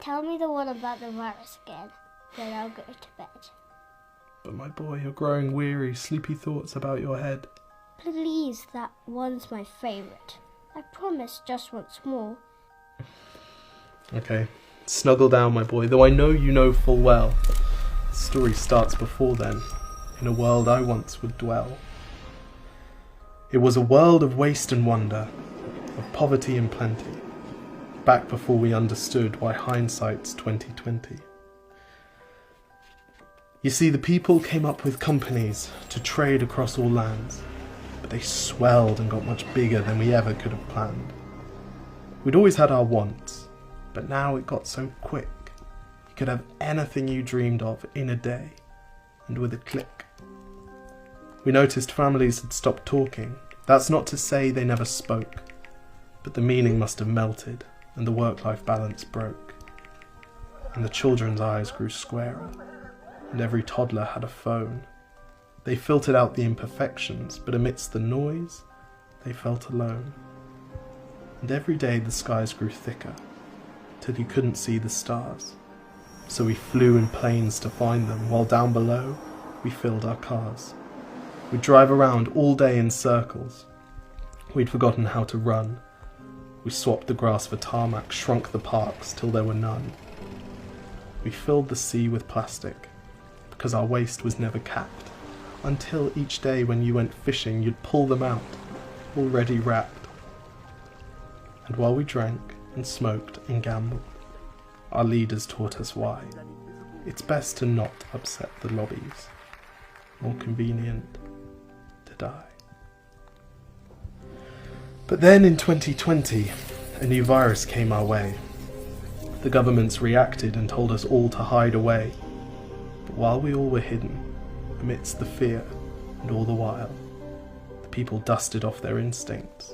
Tell me the one about the virus again, then I'll go to bed. But my boy, you're growing weary, sleepy thoughts about your head. Please, that one's my favourite. I promise just once more. Okay, snuggle down, my boy, though I know you know full well. The story starts before then, in a world I once would dwell. It was a world of waste and wonder, of poverty and plenty, back before we understood why hindsight's 2020. You see, the people came up with companies to trade across all lands, but they swelled and got much bigger than we ever could have planned. We'd always had our wants, but now it got so quick. You could have anything you dreamed of in a day, and with a click. We noticed families had stopped talking. That's not to say they never spoke, but the meaning must have melted, and the work-life balance broke. And the children's eyes grew squarer, and every toddler had a phone. They filtered out the imperfections, but amidst the noise, they felt alone. And every day the skies grew thicker, till you couldn't see the stars. So we flew in planes to find them, while down below, we filled our cars. We'd drive around all day in circles. We'd forgotten how to run. We swapped the grass for tarmac, shrunk the parks till there were none. We filled the sea with plastic, because our waste was never capped, until each day when you went fishing you'd pull them out, already wrapped. And while we drank and smoked and gambled, our leaders taught us why. It's best to not upset the lobbies, more convenient to die. But then in 2020, a new virus came our way. The governments reacted and told us all to hide away. But while we all were hidden, amidst the fear and all the while, the people dusted off their instincts.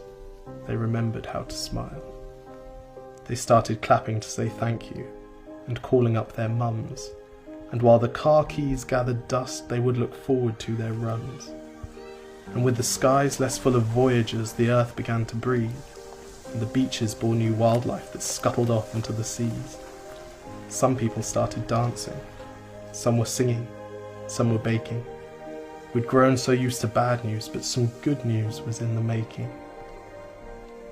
They remembered how to smile. They started clapping to say thank you and calling up their mums. And while the car keys gathered dust, they would look forward to their runs. And with the skies less full of voyagers, the earth began to breathe, and the beaches bore new wildlife that scuttled off into the seas. Some people started dancing. Some were singing, some were baking. We'd grown so used to bad news, but some good news was in the making.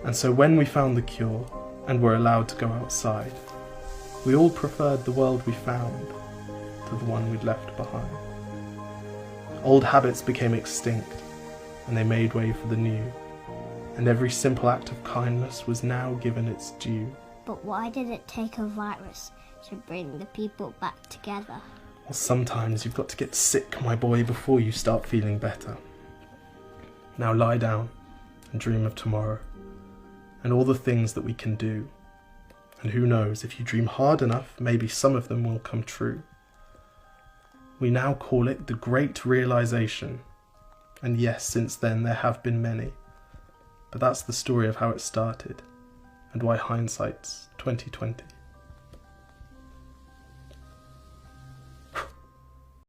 And so when we found the cure, and were allowed to go outside, we all preferred the world we found to the one we'd left behind. Old habits became extinct, and they made way for the new, and every simple act of kindness was now given its due. But why did it take a virus to bring the people back together? Well, sometimes you've got to get sick, my boy, before you start feeling better. Now lie down and dream of tomorrow, and all the things that we can do. And who knows, if you dream hard enough, maybe some of them will come true. We now call it the Great Realization. And yes, since then there have been many. But that's the story of how it started, and why hindsight's 2020.